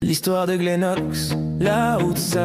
L'histoire de Glenox, l'outsider.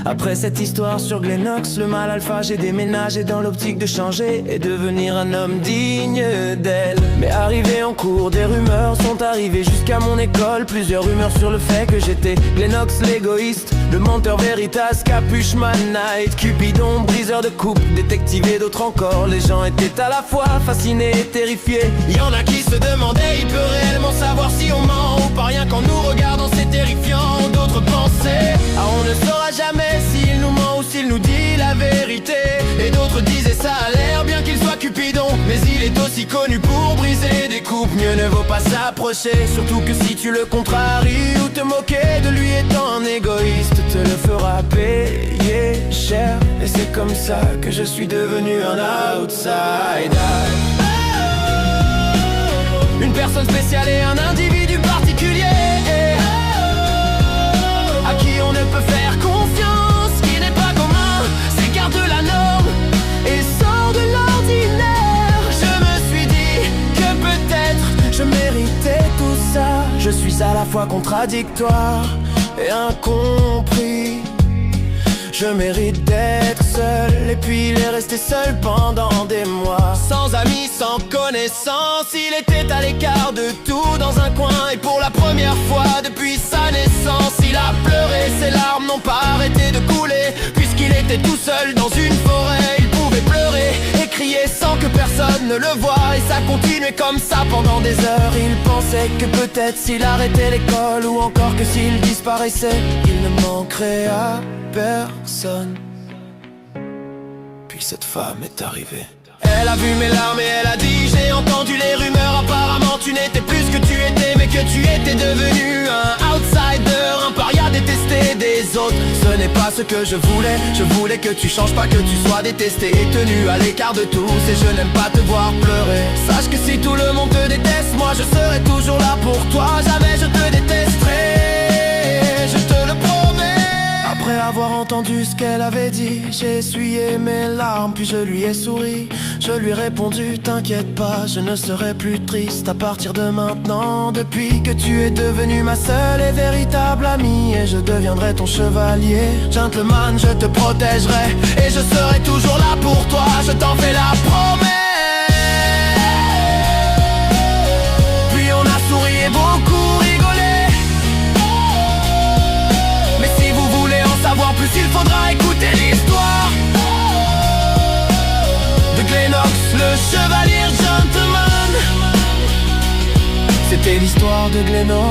Après cette histoire sur Glenox, le mal alpha, j'ai déménagé dans l'optique de changer et devenir un homme digne d'elle. Mais arrivé en cours, des rumeurs sont arrivées jusqu'à mon école. Plusieurs rumeurs sur le fait que j'étais Glenox l'égoïste, le menteur Veritas, Capuche Man Knight, Cupidon, briseur de coupe, détective et d'autres encore. Les gens étaient à la fois fascinés et terrifiés. Y en a qui se demandaient, il peut réellement savoir si on ment ou pas, rien qu'en nous regardant c'est terrifiant. D'autres pensaient, ah, on ne saura jamais s'il nous ment ou s'il nous dit la vérité. Et d'autres disaient ça a l'air bien qu'il soit Cupidon, mais il est aussi connu pour briser des coupes. Mieux ne vaut pas s'approcher, surtout que si tu le contraries ou te moquer de lui étant un égoïste, te le fera payer cher. Et c'est comme ça que je suis devenu un outsider. Une personne spéciale et un individu particulier, à qui on ne peut faire confiance, qui n'est pas commun, s'écarte de la norme et sort de l'ordinaire. Je me suis dit que peut-être je méritais tout ça. Je suis à la fois contradictoire et incompris. Je mérite d'être seul et puis il est resté seul pendant des mois. Sans amis, sans connaissance, il était à l'écart de tout dans un coin. Et pour la première fois depuis sa naissance, il a pleuré, ses larmes n'ont pas arrêté de couler. Puisqu'il était tout seul dans une forêt, il pouvait pleurer et crier sans que personne ne le voie. Et ça continuait comme ça pendant des heures. Il pensait que peut-être s'il arrêtait l'école, ou encore que s'il disparaissait, il ne manquerait à personne. Puis cette femme est arrivée. Elle a vu mes larmes et elle a dit, j'ai entendu les rumeurs, apparemment tu n'étais plus ce que tu étais, mais que tu étais devenu un outsider, un paria détesté des autres. Ce n'est pas ce que je voulais que tu changes, pas que tu sois détesté et tenu à l'écart de tous. Et je n'aime pas te voir pleurer. Sache que si tout le monde te déteste, moi je serai toujours là pour toi. Jamais je te détesterai, je te le promets. Après avoir entendu ce qu'elle avait dit, j'ai essuyé mes larmes puis je lui ai souri. Je lui ai répondu, t'inquiète pas, je ne serai plus triste à partir de maintenant. Depuis que tu es devenu ma seule et véritable amie, et je deviendrai ton chevalier. Gentleman, je te protégerai et je serai toujours là pour toi, je t'en fais la promesse. Puis on a souri et beaucoup rigolé. Mais si vous voulez en savoir plus, il faudra écouter l'histoire de Glenox, le chevalier gentleman. C'était l'histoire de Glenox.